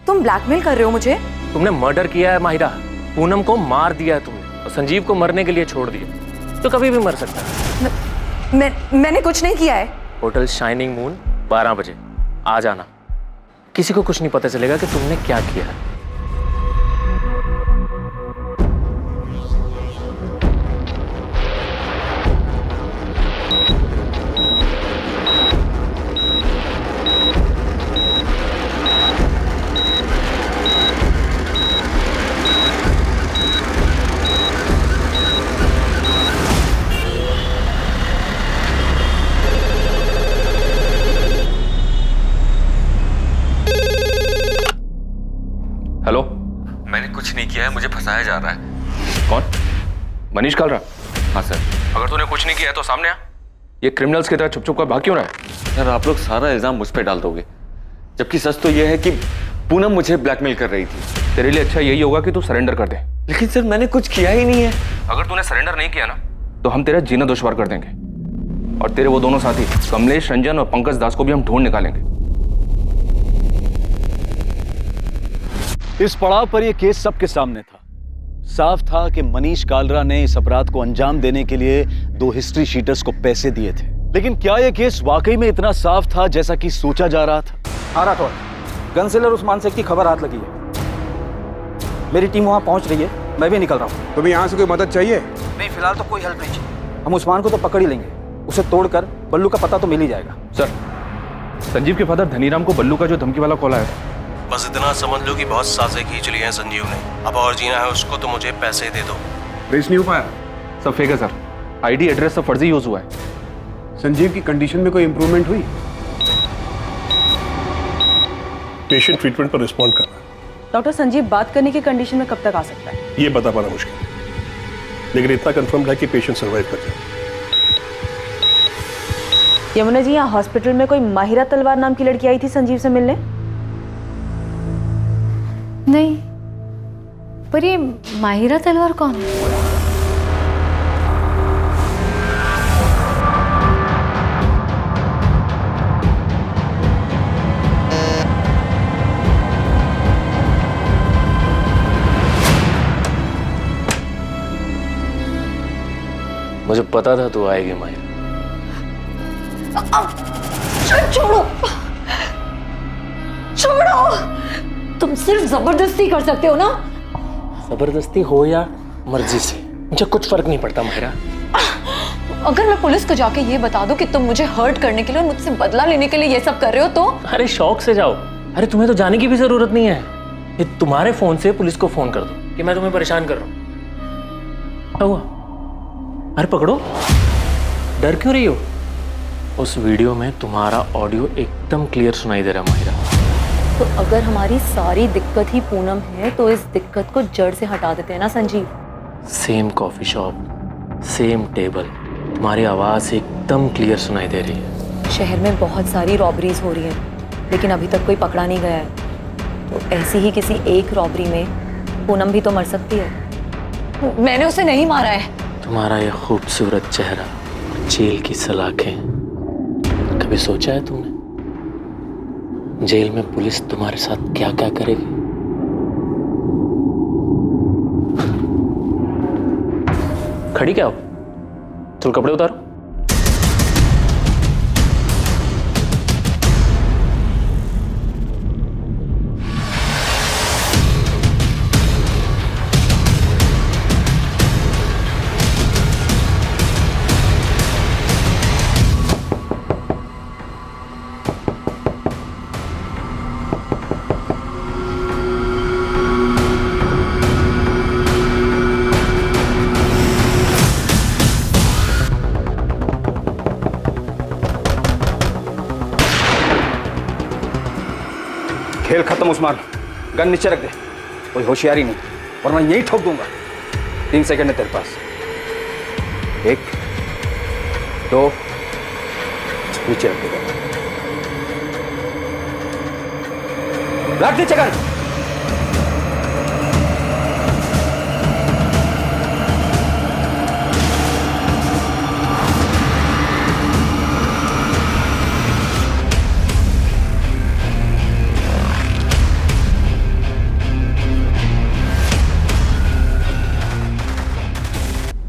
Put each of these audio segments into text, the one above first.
तुम ब्लैकमेल कर रहे हो मुझे? तुमने मर्डर किया है माहिरा, पूनम को मार दिया है तुमने और संजीव को मरने के लिए छोड़ दिया। तो कभी भी मर सकता है। मैंने कुछ नहीं किया है। होटल शाइनिंग मून 12 बजे आ जाना। किसी को कुछ नहीं पता चलेगा कि तुमने क्या किया है। हेलो, मैंने कुछ नहीं किया है, मुझे फंसाया जा रहा है। कौन? मनीष कालरा? हाँ सर। अगर तूने कुछ नहीं किया है तो सामने आ। ये क्रिमिनल्स की तरह छुप छुप कर भाग क्यों रहा है? सर आप लोग सारा इल्जाम मुझ पे डाल दोगे, जबकि सच तो यह है कि पूनम मुझे ब्लैकमेल कर रही थी। तेरे लिए अच्छा यही होगा कि तू सरेंडर कर दे। लेकिन सर मैंने कुछ किया ही नहीं है। अगर तूने सरेंडर नहीं किया ना तो हम तेरा जीना दुश्वार कर देंगे और तेरे वो दोनों साथी कमलेश, रंजन और पंकज दास को भी हम ढूंढ निकालेंगे। इस पड़ाव पर यह केस सबके सामने था। साफ था कि मनीष कालरा ने इस अपराध को अंजाम देने के लिए 2 हिस्ट्री शीटर्स को पैसे दिए थे। लेकिन क्या यह केस वाकई में इतना साफ था जैसा कि सोचा जा रहा था? हाँ राठौर, गनसेलर उस्मान शेख की खबर हाथ लगी है। मेरी टीम वहाँ पहुँच रही है, मैं भी निकल रहा हूँ। तुम्हें यहाँ से कोई मदद चाहिए? नहीं, फिलहाल तो कोई हेल्प नहीं चाहिए। हम उस्मान को तो पकड़ ही लेंगे, उसे तोड़कर बल्लू का पता तो मिल ही जाएगा। सर, संजीव के फादर धनीराम को बल्लू का जो धमकी वाला कॉल आया था, बस इतना समझ लो कि बहुत साजें खींच ली हैं संजीव ने। अब और जीना है उसको तो मुझे पैसे दे दो। ट्रेस नहीं हो पाया? सब फेक है सर। आईडी एड्रेस सब फर्जी यूज हुआ है। संजीव की कंडीशन में कोई इंप्रूवमेंट हुई? पेशेंट ट्रीटमेंट पर रिस्पॉन्ड कर रहा है। डॉक्टर, संजीव बात करने की कंडीशन में कब तक आ सकता है? ये बता पाना मुश्किल है, लेकिन इतना कंफर्म है कि पेशेंट सर्वाइव कर जाए। यमुना जी, यहाँ हॉस्पिटल में कोई माहिरा तलवार नाम की लड़की आई थी संजीव से मिलने? नहीं, पर ये माहिरा तलवार कौन है? मुझे पता था तू आएगी माहिरा। छोड़ो, छोड़ो। तुम सिर्फ जबरदस्ती कर सकते हो ना? जबरदस्ती हो या मर्जी से, मुझे कुछ फर्क नहीं पड़ता माहिरा। अगर मैं पुलिस को जाके ये बता दूं कि तुम मुझे हर्ट करने के लिए और मुझसे बदला लेने के लिए ये सब कर रहे हो तो? अरे शौक से जाओ। अरे तुम्हें तो जाने की भी जरूरत नहीं है। ये तुम्हारे फोन से पुलिस को फोन कर दो कि मैं तुम्हें परेशान कर रहा हूं। क्या हुआ? अरे पकड़ो, डर क्यों रही हो? उस वीडियो में तुम्हारा ऑडियो एकदम क्लियर सुनाई दे रहा है माहिरा। तो अगर हमारी सारी दिक्कत ही पूनम है तो इस दिक्कत को जड़ से हटा देते हैं ना Sanjeev? Same coffee shop, same table, तुम्हारी आवाज एकदम क्लियर सुनाई दे रही है। शहर में बहुत सारी रॉबरीज हो रही हैं, लेकिन अभी तक कोई पकड़ा नहीं गया है। तो ऐसी ही किसी एक रॉबरी में पूनम भी तो मर सकती है। मैंने उसे नहीं मारा है। तुम्हारा ये खूबसूरत चेहरा, जेल की सलाखें, कभी सोचा है तुमने जेल में पुलिस तुम्हारे साथ क्या क्या करेगी? खड़ी क्या हो? चल कपड़े उतारो। खेल खत्म उस्मान, गन नीचे रख दे। कोई होशियारी नहीं, वरना यही ठोक दूंगा। 3 सेकंड है तेरे पास। 1 2, नीचे रख दे। रख नीचे गन।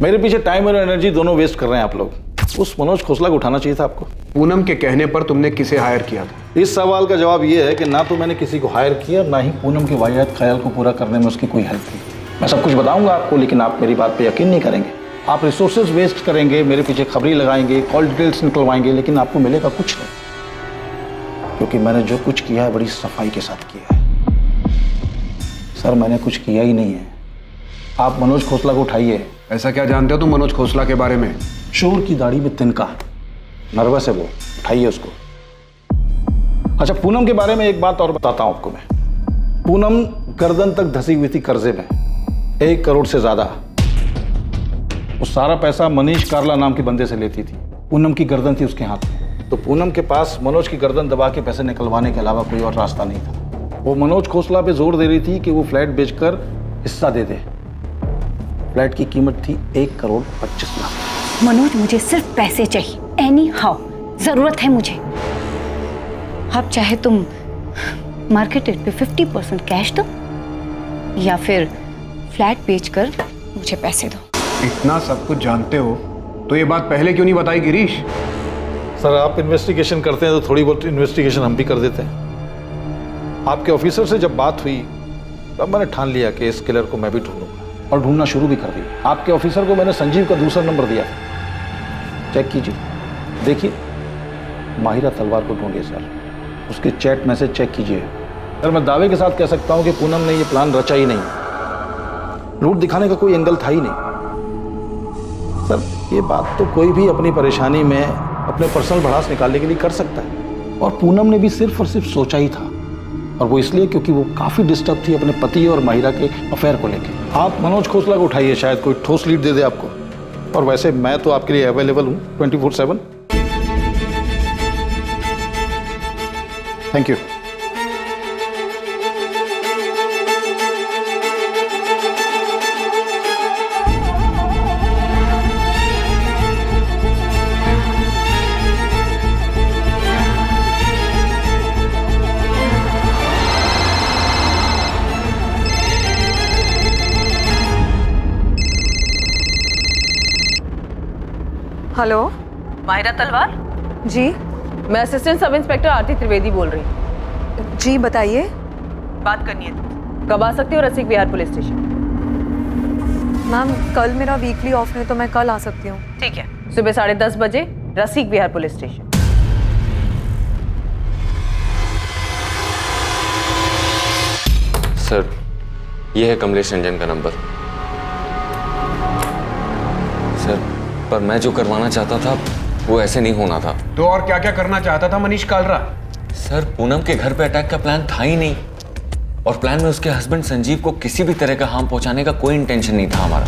मेरे पीछे टाइम और एनर्जी दोनों वेस्ट कर रहे हैं आप लोग। उस मनोज खोसला को उठाना चाहिए था आपको। पूनम के कहने पर तुमने किसे हायर किया था? इस सवाल का जवाब ये है कि ना तो मैंने किसी को हायर किया, ना ही पूनम के वाहियात ख्याल को पूरा करने में उसकी कोई हेल्प की। मैं सब कुछ बताऊंगा आपको, लेकिन आप मेरी बात पे यकीन नहीं करेंगे। आप रिसोर्सेज वेस्ट करेंगे, मेरे पीछे खबरी लगाएंगे, कॉल डिटेल्स निकलवाएंगे, लेकिन आपको मिलेगा कुछ नहीं। क्योंकि मैंने जो कुछ किया है बड़ी सफाई के साथ किया है। सर मैंने कुछ किया ही नहीं है। आप मनोज खोसला को उठाइए। ऐसा क्या जानते हो तुम मनोज खोसला के बारे में? शोर की दाढ़ी में तिनका, नर्वस है वो, उठाइए उसको। अच्छा, पूनम के बारे में एक बात और बताता हूं आपको मैं। पूनम गर्दन तक धसी हुई थी कर्जे में, 1 करोड़ से ज्यादा। वो सारा पैसा मनीष कार्ला नाम के बंदे से लेती थी। पूनम की गर्दन थी उसके हाथ में, तो पूनम के पास मनोज की गर्दन दबा के पैसे निकलवाने के अलावा कोई और रास्ता नहीं था। वो मनोज खोसला पे जोर दे रही थी कि वो फ्लैट बेचकर हिस्सा दे दे। फ्लैट की कीमत थी 1 करोड़ 25 लाख। मनोज, मुझे सिर्फ पैसे चाहिए, एनी हाउ जरूरत है मुझे। अब चाहे तुम मार्केट रेट पे 50% कैश दो या फिर फ्लैट बेचकर मुझे पैसे दो। इतना सब कुछ जानते हो तो ये बात पहले क्यों नहीं बताई गिरीश? सर आप इन्वेस्टिगेशन करते हैं तो थोड़ी बहुत इन्वेस्टिगेशन हम भी कर देते हैं। आपके ऑफिसर से जब बात हुई तब मैंने ठान लिया कि इस किलर को मैं भी ढूंढूंगा, और ढूंढना शुरू भी कर दिया। आपके ऑफिसर को मैंने संजीव का दूसरा नंबर दिया, चेक कीजिए, देखिए। माहिरा तलवार को ढूंढिए सर, उसके चैट मैसेज चेक कीजिए। सर मैं दावे के साथ कह सकता हूं कि पूनम ने ये प्लान रचा ही नहीं। रूट दिखाने का कोई एंगल था ही नहीं। सर ये बात तो कोई भी अपनी परेशानी में अपने पर्सनल भड़ास निकालने के लिए कर सकता है, और पूनम ने भी सिर्फ और सिर्फ सोचा ही था, और वो इसलिए क्योंकि वो काफी डिस्टर्ब थी अपने पति और माहिरा के अफेयर को लेकर। आप मनोज खोसला को उठाइए, शायद कोई ठोस लीड दे दे आपको। और वैसे मैं तो आपके लिए अवेलेबल हूं 24/7। Thank you. हेलो, माहिरा तलवार जी। मैं असिस्टेंट सब इंस्पेक्टर आरती त्रिवेदी बोल रही हूँ। जी बताइए। बात करनी है तुमसे। कब आ सकती हो रसिक विहार पुलिस स्टेशन? मैम कल मेरा वीकली ऑफ है तो मैं कल आ सकती हूँ। ठीक है, सुबह 10:30 बजे रसिक विहार पुलिस स्टेशन। सर ये है कमलेश रंजन का नंबर। सर पर मैं जो करवाना चाहता था वो ऐसे नहीं होना था। तो और क्या क्या करना चाहता था मनीष कालरा? सर पूनम के घर पे अटैक का प्लान था ही नहीं, और प्लान में उसके हस्बैंड संजीव को किसी भी तरह का हार्म पहुंचाने का कोई इंटेंशन नहीं था हमारा,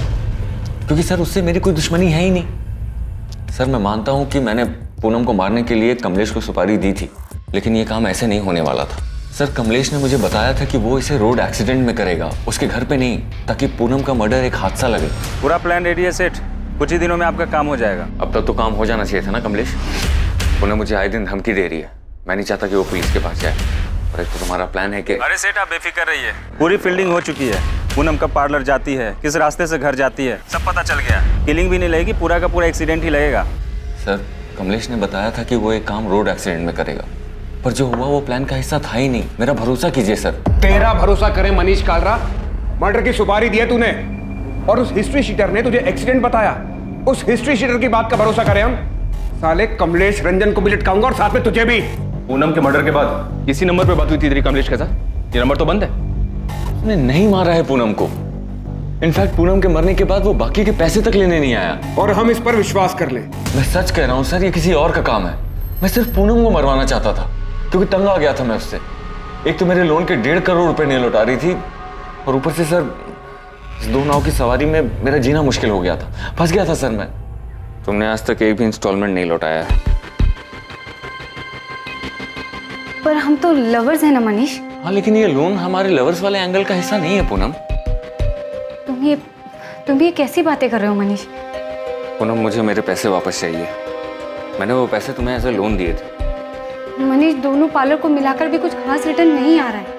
क्योंकि सर उससे मेरी कोई दुश्मनी है ही नहीं। सर मैं मानता हूं कि मैंने पूनम को मारने के लिए कमलेश को सुपारी दी थी, लेकिन ये काम ऐसे नहीं होने वाला था। सर कमलेश ने मुझे बताया था कि वो इसे रोड एक्सीडेंट में करेगा, उसके घर पे नहीं, ताकि पूनम का मर्डर एक हादसा लगे। पूरा प्लान रेडी है सेठ, कुछ ही दिनों में आपका काम हो जाएगा। अब तक तो काम हो जाना चाहिए था ना कमलेश। पूनम मुझे आए दिन धमकी दे रही है, मैं नहीं चाहता कि वो पुलिस के पास जाए। और एक तो तुम्हारा प्लान है कि अरे सेठ आप बेफिक्र रहिए, पूरी फील्डिंग हो चुकी है। पूनम कब पार्लर जाती है, किस रास्ते से घर जाती है, सब पता चल गया। किलिंग भी नहीं लगेगी, पूरा का पूरा एक्सीडेंट ही लगेगा। सर कमलेश ने बताया था कि वो एक काम रोड एक्सीडेंट में करेगा, पर जो हुआ वो प्लान का हिस्सा था ही नहीं। मेरा भरोसा कीजिए सर। तेरा भरोसा करे मनीष कालरा? मर्डर की सुपारी दी है तूने, और उस हिस्ट्री शीटर ने तुझे एक्सीडेंट बताया। उस हिस्ट्री शीटर की बात का भरोसा करें हम? साले कमलेश रंजन को भी लटकाऊंगा और साथ में तुझे भी। पूनम के मर्डर के बाद इसी नंबर पे बात हुई थी तेरी कमलेश के साथ? ये नंबर तो बंद है। उसने नहीं मारा है पूनम को। इनफैक्ट पूनम के मरने के बाद वो बाकी के पैसे तक लेने नहीं आया। और हम इस पर विश्वास कर ले? मैं सच कह रहा हूँ सर, ये किसी और का काम है। मैं सिर्फ पूनम को मरवाना चाहता था, क्योंकि तंग आ गया था मैं उससे। एक तो मेरे लोन के 1.5 करोड़ रुपए नहीं लौटा रही थी, और ऊपर से सर इस 2 नाव की सवारी में मेरा जीना मुश्किल हो गया था, फंस गया था सर मैं। तुमने आज तक एक भी इंस्टॉलमेंट नहीं लौटाया है। पर हम तो लवर्स हैं ना मनीष। हाँ लेकिन ये लोन हमारे लवर्स वाले एंगल का हिस्सा नहीं है पूनम। तुम ये कैसी बातें कर रहे हो मनीष? पूनम मुझे मेरे पैसे वापस चाहिए। मैंने वो पैसे तुम्हें एज ए लोन दिए थे। मनीष दोनों पार्लर को मिलाकर भी कुछ खास रिटर्न नहीं आ रहा है,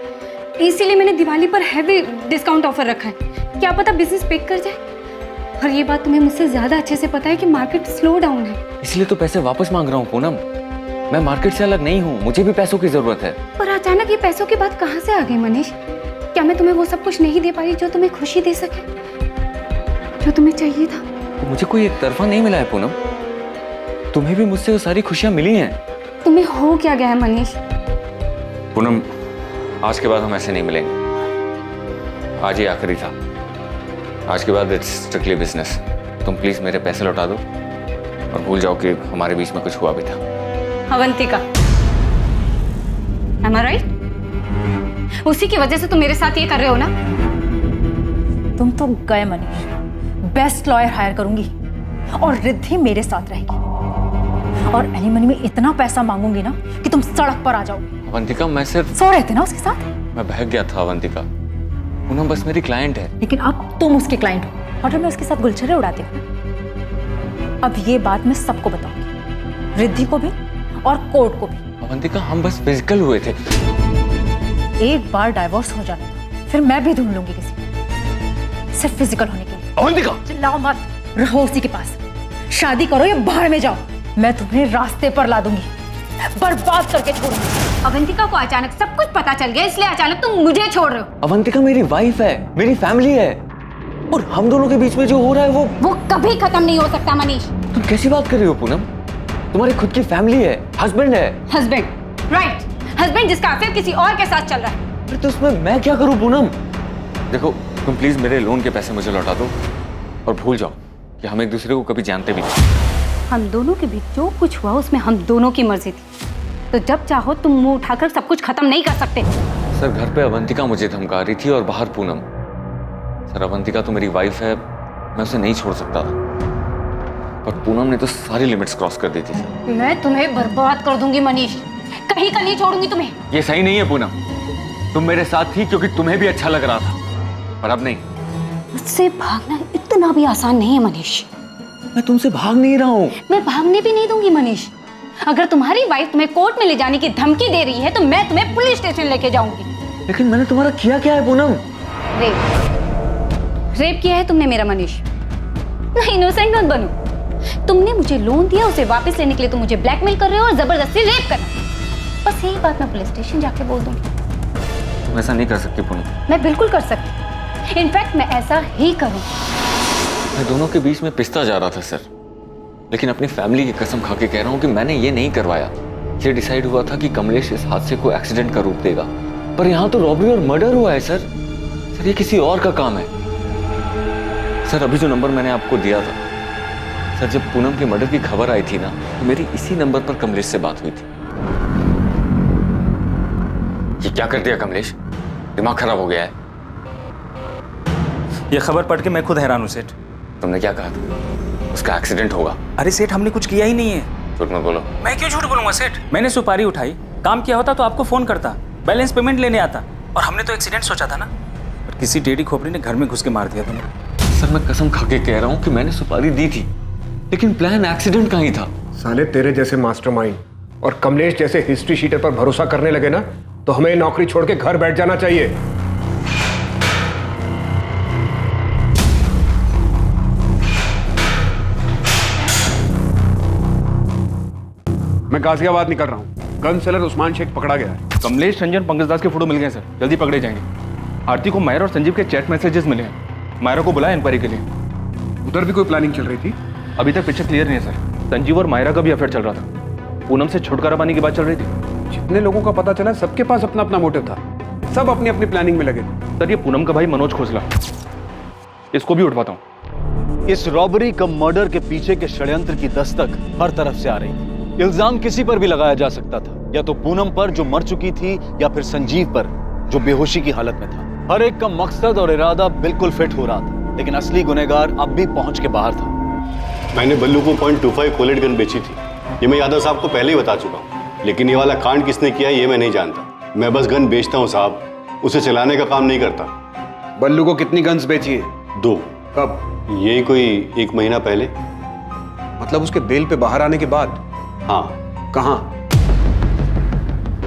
इसीलिए मैंने दिवाली पर हैवी डिस्काउंट ऑफर रखा है। क्या पता बिजनेस पिक कर जाए। और ये बात तुम्हें मुझसे ज्यादा अच्छे से पता है कि मार्केट स्लो डाउन है। इसलिए तो पैसे वापस मांग रहा हूँ पूनम। मैं मार्केट से अलग नहीं हूँ, मुझे भी पैसों की जरूरत है। पर अचानक ये पैसों की बात कहाँ से आ गई मनीष? क्या मैं तुम्हें वो सब कुछ नहीं दे पाई जो तुम्हें खुशी दे सके, जो तुम्हें चाहिए था? तो मुझे कोई एक तरफा नहीं मिला है पूनम, तुम्हें भी मुझसे वो सारी खुशियां मिली हैं। तुम्हें हो क्या गया है मनीष? पूनम, आज के बाद हम ऐसे नहीं मिलेंगे। आज ही आखिरी था, आज के बाद इट्स स्ट्रिक्टली बिजनेस। तुम प्लीज मेरे पैसे लौटा दो और भूल जाओ कि हमारे बीच में कुछ हुआ भी था। Avantika, am I right? उसी की वजह से तुम मेरे साथ ये कर रहे हो ना? तुम तो गए मनीष, बेस्ट लॉयर हायर करूंगी और रिद्धि मेरे साथ रहेगी और एलिमनी में इतना पैसा मांगूंगी ना कि तुम सड़क पर आ जाओगे। अवंतिका, मैं सिर्फ सो रहे थे ना उसके साथ? मैं बहक गया था अवंतिका। पूनम बस मेरी क्लाइंट है। लेकिन अब तुम उसके क्लाइंट हो, होटल में उसके साथ गुलछरे उड़ाते हो। अब ये बात मैं सबको बताऊंगी, रिद्धि को भी और कोर्ट को भी। अवंतिका, हम बस फिजिकल हुए थे। एक बार डाइवोर्स हो जाने दो, फिर मैं भी ढूंढ लूंगी किसी, सिर्फ फिजिकल होने के लिए। अवंतिका, चिल्लाओ मत, रहो उसी के पास। शादी करो या बाहर में जाओ, मैं तुम्हें रास्ते पर ला दूंगी, बर्बाद करके छोड़ूंगी। अवंतिका को अचानक सब कुछ पता चल गया, इसलिए अचानक तुम मुझे छोड़ रहे हो। अवंतिका मेरी वाइफ है, मेरी फैमिली है, और हम दोनों के बीच में जो हो रहा है वो कभी खत्म नहीं हो सकता मनीष। तुम कैसी बात कर रही हो पूनम? तुम्हारी खुद की फैमिली है, हस्बैंड है। हस्बैंड, राइट, हस्बैंड जिसका अफेयर किसी और के साथ चल रहा है। अरे तो उसमें मैं क्या करूं पूनम? देखो, तुम प्लीज मेरे लोन के पैसे मुझे लौटा दो और भूल जाओ कि हम एक दूसरे को कभी जानते भी नहीं। हम दोनों के बीच जो कुछ हुआ उसमें हम दोनों की मर्जी थी, तो जब चाहो तुम मुंह उठाकर सब कुछ खत्म नहीं कर सकते। सर, घर पे अवंतिका मुझे धमका रही थी और बाहर पूनम। सर, अवंतिका तो मेरी वाइफ है, मैं उसे नहीं छोड़ सकता था, पर पूनम ने तो सारी लिमिट्स क्रॉस कर दी थी। सर, मैं तुम्हें बर्बाद कर दूंगी मनीष, कहीं का नहीं छोड़ूंगी तुम्हें। ये सही नहीं है पूनम। तुम मेरे साथ थी क्योंकि तुम्हें भी अच्छा लग रहा था, पर अब नहीं। मुझसे भागना इतना भी आसान नहीं है मनीष। मैं तुमसे भाग नहीं रहा हूँ। मैं भागने भी नहीं दूंगी मनीष। अगर तुम्हारी वाइफ तुम्हें कोर्ट में ले जाने की धमकी दे रही है तो मैं तुम्हें पुलिस स्टेशन लेके जाऊंगी। लेकिन मैंने तुम्हारा किया क्या है पूनम? रेप किया है तुमने मेरा मनीष। नहीं, इनोसेंट मत बनो। तुमने मुझे लोन दिया, उसे वापस लेने के लिए तुम मुझे ब्लैकमेल कर रहे हो और जबरदस्ती रेप कर रहे हो। बस यही बात मैं पुलिस स्टेशन जाके बोल दूंगी। तुम ऐसा नहीं कर सकती पूनम। मैं बिल्कुल कर सकती, इनफैक्ट मैं ऐसा ही करूँ। मैं दोनों के बीच में पिसता जा रहा था सर, लेकिन अपनी फैमिली की कसम खा के कह रहा हूँ कि मैंने ये नहीं करवाया। ये डिसाइड हुआ था कि कमलेश इस हादसे को एक्सीडेंट का रूप देगा, पर यहाँ तो रॉबरी और मर्डर हुआ है सर। सर, ये किसी और का काम है। सर, अभी जो नंबर मैंने आपको दिया था सर, जब पूनम के मर्डर की खबर आई थी ना, तो मेरी इसी नंबर पर कमलेश से बात हुई थी। ये क्या कर दिया कमलेश? दिमाग खराब हो गया है। ये खबर पढ़ के मैं खुद हैरान हूँ सेठ। तुमने क्या कहा था? उसका एक्सीडेंट होगा। अरे सेठ, हमने कुछ किया ही नहीं है। झूठ मत बोलो। मैं क्यों झूठ बोलूंगा सेठ? मैंने सुपारी उठाई, काम किया होता तो आपको फोन करता, बैलेंस पेमेंट लेने आता, और हमने तो एक्सीडेंट सोचा था ना, पर किसी टेढ़ी खोपड़ी ने घर में घुस के मार दिया तुम्हें। सर, मैं कसम खा के कह रहा हूँ कि मैंने सुपारी दी थी, लेकिन प्लान एक्सीडेंट का ही था। साले, तेरे जैसे मास्टरमाइंड और कमलेश जैसे हिस्ट्री शीटर पर भरोसा करने लगे ना, तो हमें नौकरी छोड़ के घर बैठ जाना चाहिए। मैं गाजियाबाद निकल रहा हूँ। गन सेलर उस्मान शेख पकड़ा गया है। कमलेश, रंजन, पंकज दास के फोटो मिल गए सर, जल्दी पकड़े जाएंगे। आरती को मायरा और संजीव के चैट मैसेजेस मिले हैं। मायरा को बुलाया इंक्वायरी के लिए। उधर भी कोई प्लानिंग चल रही थी? अभी तक पिक्चर क्लियर नहीं है सर। संजीव और मायरा का भी अफेयर चल रहा था। पूनम से छुटकारा पाने की बात चल रही थी। जितने लोगों का पता चला, सबके पास अपना अपना मोटिव था, सब अपनी अपनी प्लानिंग में लगे। सर, ये पूनम का भाई मनोज खोसला, इसको भी उठवाता हूँ। इस रॉबरी कम मर्डर के पीछे के षड्यंत्र की दस्तक हर तरफ से आ रही। इल्जाम किसी पर भी लगाया जा सकता था, या तो पूनम पर जो मर चुकी थी, या फिर संजीव पर जो बेहोशी की हालत में था। हर एक का मकसद और इरादा बिल्कुल फिट हो रहा था, लेकिन असली गुनहगार अब भी पहुंच के बाहर था। मैंने बल्लू को .25 कोलेट गन बेची थी, ये मैं यादव साहब को पहले ही बता चुका हूँ, लेकिन ये वाला कांड किसने किया ये मैं नहीं जानता। मैं बस गन बेचता हूँ साहब, उसे चलाने का काम नहीं करता। बल्लू को कितनी गन्स बेची है? 2। कब? यही कोई 1 महीना पहले। मतलब उसके बेल पे बाहर आने के बाद? हाँ। कहाँ?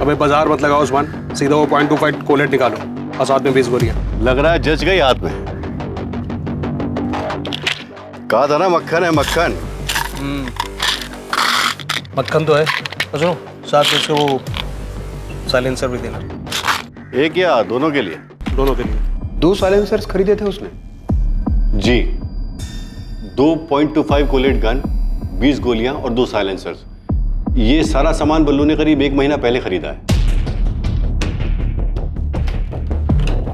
अबे बाजार मत लगाओ उस्मान, सीधा वो .25 कोलेट निकालो और साथ में 20 गोलियां। लग रहा है जज गई हाथ में। कहा था ना मक्खन है मक्खन। मक्खन तो है। तो सुनो, साथ में उसको वो साइलेंसर भी देना। एक या दोनों के लिए? दोनों के लिए। 2 साइलेंसर्स खरीदे थे उसने? जी, 2.25 कोलेट गन, 20 गोलियां और 2 साइलेंसर्स। ये सारा सामान बल्लू ने करीब 1 महीना पहले खरीदा है।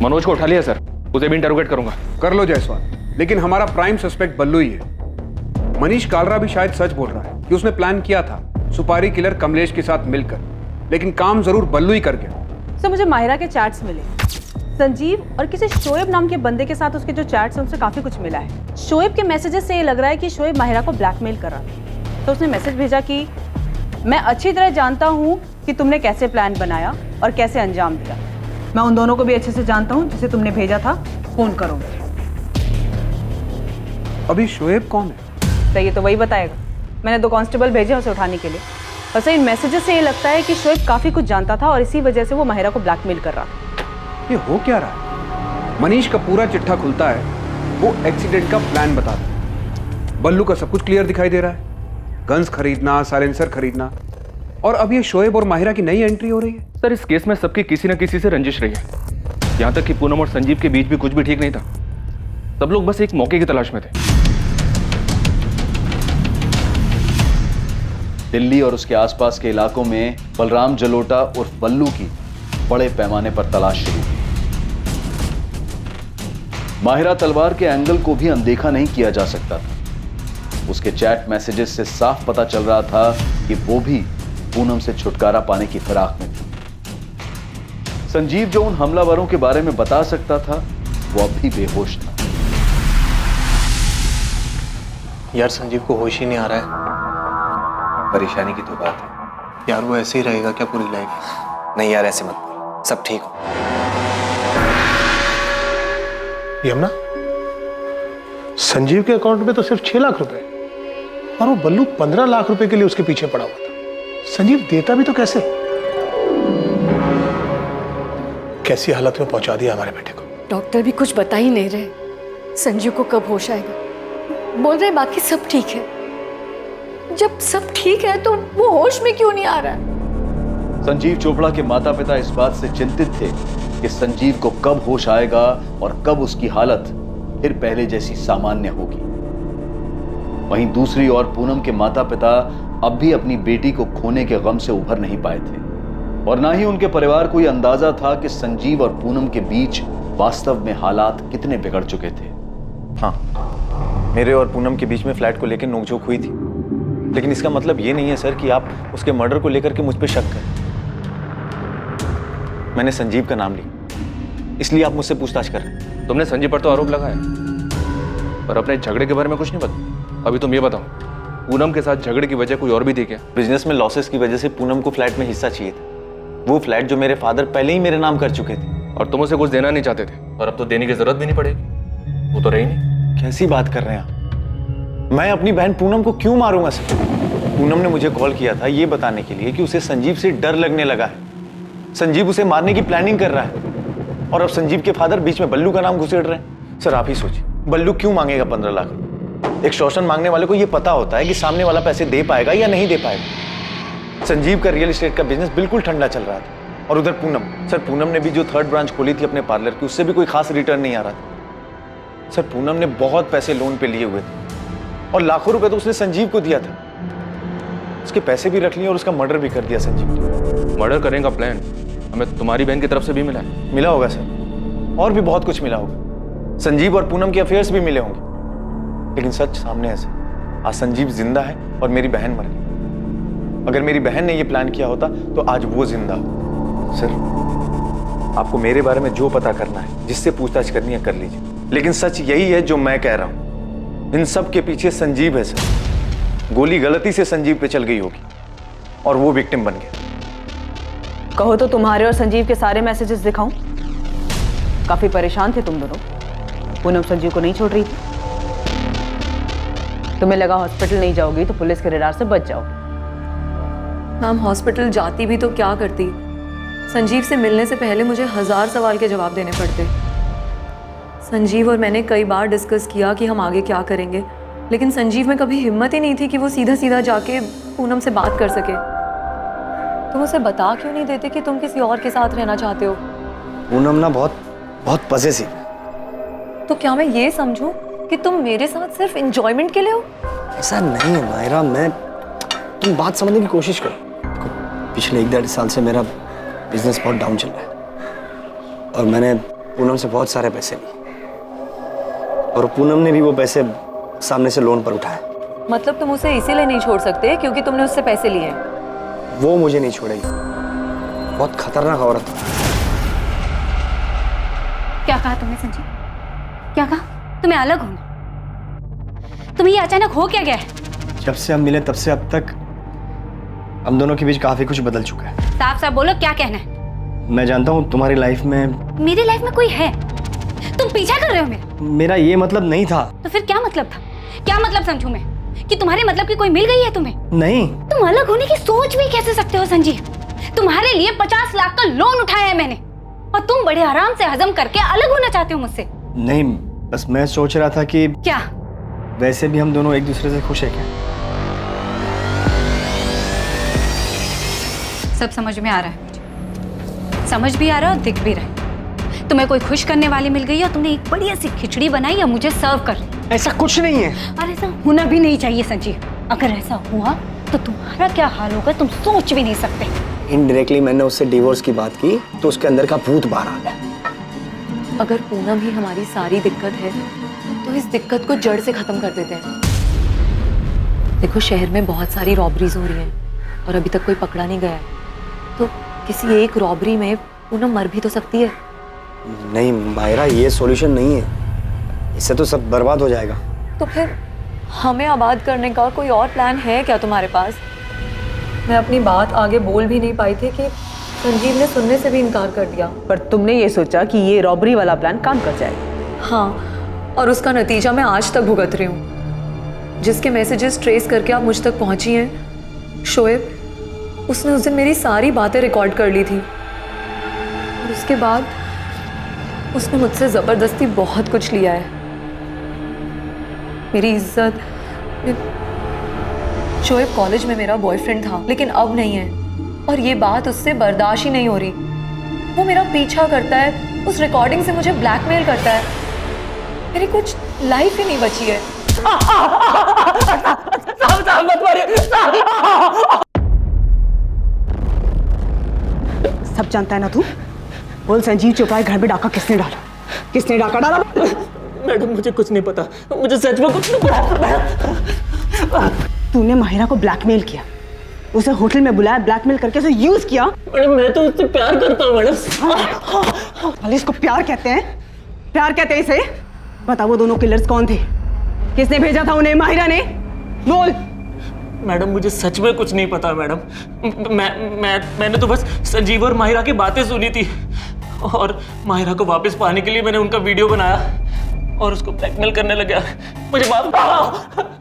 मनोज को उठा लिया सर, उसे भी इंटरोगेट करूंगा। कर लो जायसवाल, लेकिन हमारा प्राइम सस्पेक्ट बल्लू ही है। मनीष कालरा भी शायद सच बोल रहा है कि उसने प्लान किया था सुपारी किलर कमलेश के साथ मिलकर, लेकिन काम जरूर बल्लू ही कर गया। सर मुझे माहिरा के चैट्स मिले, संजीव और किसी शोएब नाम के बंदे के साथ उसके जो चैट्स हैं उनसे काफी कुछ मिला है। शोएब के मैसेजेस से ये लग रहा है कि शोएब माहिरा को ब्लैकमेल कर रहा था। तो उसने मैसेज भेजा कि मैं अच्छी तरह जानता हूँ कि तुमने कैसे प्लान बनाया और कैसे अंजाम दिया। मैं उन दोनों को भी अच्छे से जानता हूँ जिसे तुमने भेजा था, फोन करो। अभी शोएब कौन है? तो ये तो वही बताएगा। मैंने 2 कांस्टेबल भेजे उसे उठाने के लिए। वैसे इन मैसेजेस से ये लगता है कि शोएब काफी कुछ जानता था और इसी वजह से वो माहिरा को ब्लैकमेल कर रहा था। ये हो क्या रहा है? मनीष का पूरा चिट्ठा खुलता है, वो एक्सीडेंट का प्लान बताता है। बल्लू का सब कुछ क्लियर दिखाई दे रहा है, गन्स खरीदना, साइलेंसर खरीदना, और अब ये शोएब और माहिरा की नई एंट्री हो रही है। सर इस केस में सबकी किसी न किसी से रंजिश रही है। यहाँ तक कि पूनम और संजीव के बीच भी कुछ भी ठीक नहीं था। सब लोग बस एक मौके की तलाश में थे। दिल्ली और उसके आसपास के इलाकों में बलराम जलोटा उर्फ बल्लू की बड़े पैमाने पर तलाश शुरू हुई। माहिरा तलवार के एंगल को भी अनदेखा नहीं किया जा सकता था। उसके चैट मैसेजेस से साफ पता चल रहा था कि वो भी पूनम से छुटकारा पाने की फिराक में थी। संजीव जो उन हमलावरों के बारे में बता सकता था, वो अब भी बेहोश था। यार संजीव को होश ही नहीं आ रहा है। परेशानी की तो बात है यार, वो ऐसे ही रहेगा क्या पूरी लाइफ? नहीं यार, ऐसे मत बोल, सब ठीक हो। यमुना, संजीव के अकाउंट में तो सिर्फ 6 लाख रुपए और वो बल्लू 15 लाख रुपए के लिए उसके पीछे पड़ा हुआ था। संजीव देता भी तो कैसे? कैसी हालत में पहुंचा दिया हमारे बेटे को। डॉक्टर भी कुछ बता ही नहीं रहे संजीव को कब होश आएगा। बोल रहे बाकी सब ठीक है। जब सब ठीक है तो वो होश में क्यों नहीं आ रहा है? संजीव चोपड़ा के माता पिता इस बात से चिंतित थे कि संजीव को कब होश आएगा और कब उसकी हालत फिर पहले जैसी सामान्य होगी। वहीं दूसरी ओर पूनम के माता पिता अब भी अपनी बेटी को खोने के गम से उभर नहीं पाए थे और ना ही उनके परिवार को यह अंदाजा था कि संजीव और पूनम के बीच वास्तव में हालात कितने बिगड़ चुके थे। हाँ, मेरे और पूनम के बीच में फ्लैट को लेकर नोकझोंक हुई थी, लेकिन इसका मतलब ये नहीं है सर कि आप उसके मर्डर को लेकर के मुझ पे शक करें। मैंने संजीव का नाम लिया, इसलिए आप मुझसे पूछताछ कर रहे हैं। तुमने संजीव पर तो आरोप लगाया, पर अपने झगड़े के बारे में कुछ नहीं बताया। अभी तुम ये बताओ, पूनम के साथ झगड़े की वजह कोई और भी थी क्या? बिजनेस में लॉसेस की वजह से पूनम को फ्लैट में हिस्सा चाहिए था। वो फ्लैट जो मेरे फादर पहले ही मेरे नाम कर चुके थे और तुम उसे कुछ देना नहीं चाहते थे, और अब तो देने की जरूरत भी नहीं पड़ेगी। वो तो रही नहीं। कैसी बात कर रहे हैं आप? मैं अपनी बहन पूनम को क्यों मारूंगा सर? पूनम ने मुझे कॉल किया था ये बताने के लिए कि उसे संजीव से डर लगने लगा है। संजीव उसे मारने की प्लानिंग कर रहा है और अब संजीव के फादर बीच में बल्लू का नाम घुसेड़ रहे हैं। सर आप ही सोचिए, बल्लू क्यों मांगेगा 15 लाख? एक शोषण मांगने वाले को यह पता होता है कि सामने वाला पैसे दे पाएगा या नहीं दे पाएगा। संजीव का रियल एस्टेट का बिजनेस बिल्कुल ठंडा चल रहा था और उधर पूनम, सर पूनम ने भी जो 3rd ब्रांच खोली थी अपने पार्लर की, उससे भी कोई खास रिटर्न नहीं आ रहा था। सर पूनम ने बहुत पैसे लोन पे लिए हुए थे और लाखों रुपए तो उसने संजीव को दिया था। उसके पैसे भी रख लिए और उसका मर्डर भी कर दिया संजीव ने। मर्डर करने का प्लान हमें तुम्हारी बहन की तरफ से भी मिला है। मिला होगा सर, और भी बहुत कुछ मिला होगा। संजीव और पूनम के अफेयर्स भी मिले होंगे, लेकिन सच सामने है सर। आज संजीव जिंदा है और मेरी बहन मर गई। अगर मेरी बहन ने यह प्लान किया होता तो आज वो जिंदा हो। सर आपको मेरे बारे में जो पता करना है, जिससे पूछताछ करनी है कर लीजिए, लेकिन सच यही है जो मैं कह रहा हूं। इन सब के पीछे संजीव है सर। गोली गलती से संजीव पे चल गई होगी और वो विक्टिम बन गया। कहो तो तुम्हारे और संजीव के सारे मैसेजेस दिखाऊं? काफी परेशान थे तुम दोनों। पूनम संजीव को नहीं छोड़ रही थी। तुम्हें लगा हॉस्पिटल नहीं जाओगी तो पुलिस के रडार से बच जाओगी। मैम हॉस्पिटल जाती भी तो क्या करती? संजीव से मिलने से पहले मुझे 1000 सवाल के जवाब देने पड़ते। संजीव और मैंने कई बार डिस्कस किया कि हम आगे क्या करेंगे, लेकिन संजीव में कभी हिम्मत ही नहीं थी कि वो सीधा सीधा जाके पूनम से बात कर सके। तुम उसे बता क्यों नहीं देते कि तुम किसी और के साथ रहना चाहते हो? पूनम ना बहुत बहुत पजेसिव। तो क्या मैं ये समझूं कि तुम मेरे साथ सिर्फ एंजॉयमेंट के लिए हो? ऐसा नहीं है मायरा, तुम बात समझने की कोशिश करो। पिछले 1-1.5 साल से मेरा बिजनेस बहुत डाउन चल रहा है और मैंने पूनम से बहुत सारे पैसे लिए और पूनम ने भी वो पैसे सामने से लोन पर उठाए। मतलब तुम उसे इसीलिए नहीं छोड़ सकते क्योंकि तुमने उससे पैसे लिए हैं? वो मुझे नहीं छोड़ेगी, बहुत खतरनाक औरत है। क्या कहा तुमने संजीव? क्या कहा? तुम्हें अलग होना? तुम्हें ये अचानक हो क्या गया है? जब से हम मिले तब से अब तक हम दोनों के बीच काफी कुछ बदल चुका है। साफ साफ बोलो, क्या कहना है? मैं जानता हूँ तुम्हारी लाइफ में, मेरी लाइफ में कोई है? तुम पीछा कर रहे हो मेरा ये मतलब नहीं था। तो फिर क्या मतलब था? क्या मतलब समझूं मैं कि तुम्हारे मतलब की कोई मिल गई है तुम्हें? नहीं। तुम अलग होने की सोच भी कैसे सकते हो संजीव? तुम्हारे लिए 50 लाख का लोन उठाया है मैंने और तुम बड़े आराम से हजम करके अलग होना चाहते हो मुझसे। नहीं, बस मैं सोच रहा था कि क्या वैसे भी हम दोनों एक दूसरे से खुश है क्या? सब समझ में आ रहा है मुझे, समझ भी आ रहा है और दिख भी रहा है। तुम्हें कोई खुश करने वाली मिल गई और तुमने एक बढ़िया सी खिचड़ी बनाई या मुझे सर्व कर रही। ऐसा कुछ नहीं है। और ऐसा होना भी नहीं चाहिए संजीव। अगर ऐसा हुआ तो तुम्हारा क्या हाल होगा तुम सोच भी नहीं सकते। इनडायरेक्टली मैंने उससे डिवोर्स की बात की तो उसके अंदर का भूत बाहर आ गया। अगर पूनम ही हमारी सारी दिक्कत है तो इस दिक्कत को जड़ से खत्म कर देते हैं। देखो, शहर में बहुत सारी रॉबरीज हो रही हैं और अभी तक कोई पकड़ा नहीं गया है, तो किसी एक रॉबरी में पूनम मर भी तो सकती है। नहीं मायरा, ये सॉल्यूशन नहीं है, इससे तो सब बर्बाद हो जाएगा। तो फिर हमें आबाद करने का कोई और प्लान है क्या तुम्हारे पास? मैं अपनी बात आगे बोल भी नहीं पाई थी कि संजीव ने सुनने से भी इनकार कर दिया। पर तुमने ये सोचा कि ये रॉबरी वाला प्लान काम कर जाएगा। हाँ, और उसका नतीजा मैं आज तक भुगत रही हूँ। जिसके मैसेजेस ट्रेस करके आप मुझ तक पहुंची हैं, शोएब, उसने उस दिन मेरी सारी बातें रिकॉर्ड कर ली थी और उसके बाद उसने मुझसे ज़बरदस्ती बहुत कुछ लिया है। मेरी इज्जत। शोएब कॉलेज में मेरा बॉयफ्रेंड था लेकिन अब नहीं है और ये बात उससे बर्दाश्त ही नहीं हो रही। वो मेरा पीछा करता है, उस रिकॉर्डिंग से मुझे ब्लैकमेल करता है। मेरी कुछ लाइफ ही नहीं बची है। सब जानता है ना तू? बोल, संजीव चोपड़ा घर में डाका किसने डाला? किसने डाका डाला? मैडम, मुझे कुछ नहीं पता, मुझे सच में कुछ नहीं पता। तूने माहिरा को ब्लैकमेल किया, उसे होटल में बुलाया, ब्लैकमेल करके उसे यूज किया। मैडम, मैं तो उससे प्यार करता हूँ मैडम। भले इसको प्यार कहते हैं? प्यार कहते हैं इसे? बता, वो दोनों किलर्स कौन थे? किसने भेजा था उन्हें? माहिरा ने? बोल। मैडम, मुझे सच में कुछ नहीं पता मैडम। मैंने तो बस संजीव और माहिरा की बातें सुनी थी और माहिरा को वापस पाने के लिए मैंने उनका वीडियो बनाया और उसको ब्लैकमेल करने लगा। मुझे माफ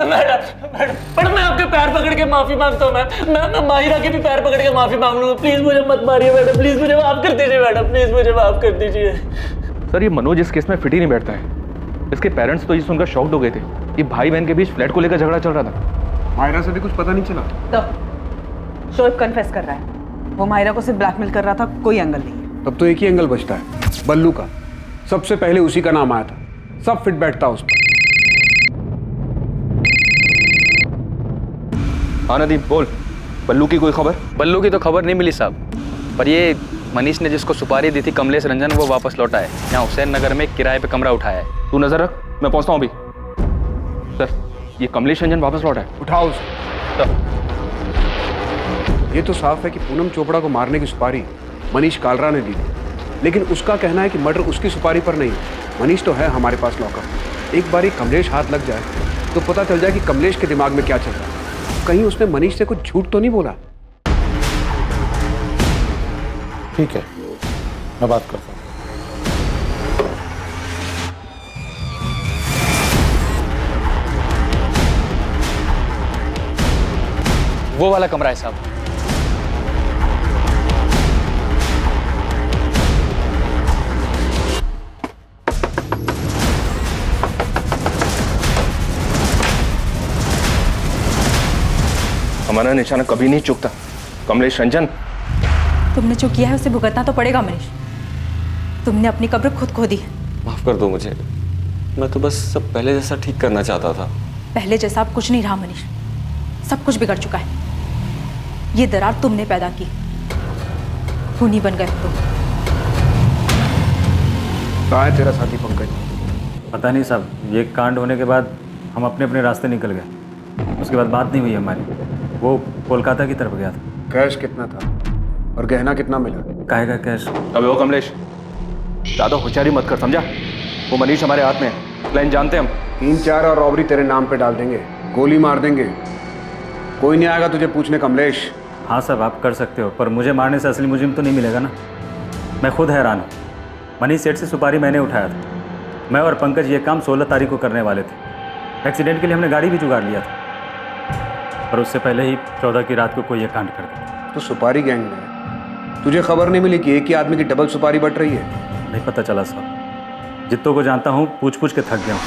मैडम, मैं आपके पैर पकड़ के माफी मांगता हूँ। मैं माहिरा के भी पैर पकड़ के माफी मांग लूंगा। प्लीज मुझे मत मारिए मैडम, प्लीज मुझे माफ कर दीजिए मैडम, प्लीज मुझे माफ कर दीजिए। सर, ये मनोज इस केस में फिट ही नहीं बैठता है। इसके पेरेंट्स तो ये सुनकर शॉक्ड हो गए थे कि भाई बहन के बीच फ्लैट को लेकर झगड़ा चल रहा था। मायरा से भी कुछ पता नहीं चला। तो शोएब कन्फेस कर रहा है, वो माहिरा को सिर्फ ब्लैकमेल कर रहा था, कोई एंगल नहीं है। तब तो एक ही एंगल बचता है, बल्लू का। सबसे पहले उसी का नाम आया था, सब फिट बैठता उस पर। हाँ नदीम, बोल। बल्लू की कोई खबर? बल्लू की तो खबर नहीं मिली साहब, पर ये मनीष ने जिसको सुपारी दी थी कमलेश रंजन, वो वापस लौटा है। यहाँ हुसैन नगर में किराए पे कमरा उठाया है। तू नजर रख, मैं पहुंचता हूँ अभी। सर, ये कमलेश रंजन वापस लौटा है। उठाओ उसे। ये तो साफ है कि पूनम चोपड़ा को मारने की सुपारी मनीष कालरा ने दी थी, लेकिन उसका कहना है कि मर्डर उसकी सुपारी पर नहीं। मनीष तो है हमारे पास लॉकअप। एक बार कमलेश हाथ लग जाए तो पता चल जाए कि कमलेश के दिमाग में क्या चल रहा है। कहीं उसने मनीष से कुछ झूठ तो नहीं बोला? ठीक है, मैं बात करता हूँ। वो वाला कमरा है साहब। हमारा निशाना कभी नहीं चुकता। कमलेश रंजन, तुमने जो किया है उसे भुगतना तो पड़ेगा मनीष। तुमने अपनी कब्र खुद खो दी है। माफ कर दो मुझे, मैं तो बस सब पहले जैसा ठीक करना चाहता था। पहले जैसा अब कुछ नहीं रहा मनीष, सब कुछ बिगड़ चुका है। ये दरार तुमने पैदा की, खूनी बन गए तुम। कहाँ है तेरा साथी पंकज? पता नहीं साहब, ये कांड होने के बाद हम अपने अपने रास्ते निकल गए। उसके बाद बात नहीं हुई हमारी। वो कोलकाता की तरफ गया था। कैश कितना था और गहना कितना मिला? काहे का कैश? अबे वो कमलेश, ज़्यादा होशियारी मत कर, समझा? वो मनीष हमारे हाथ में है, प्लान जानते हैं हम। 3-4 और रॉबरी तेरे नाम पे डाल देंगे, गोली मार देंगे, कोई नहीं आएगा तुझे पूछने कमलेश। हाँ साहब, आप कर सकते हो, पर मुझे मारने से असली मुजरिम तो नहीं मिलेगा ना। मैं खुद हैरान हूँ। मनीष सेठ से सुपारी मैंने उठाया था। मैं और पंकज ये काम 16 तारीख को करने वाले थे। एक्सीडेंट के लिए हमने गाड़ी भी जुगाड़ लिया था, पर उससे पहले ही 14 की रात को कोई ये कांड कर दिया। तो सुपारी गैंग में तुझे खबर नहीं मिली कि एक ही आदमी की डबल सुपारी बट रही है? नहीं पता चला साहब, जितों को जानता हूँ पूछ पूछ के थक गया हूँ।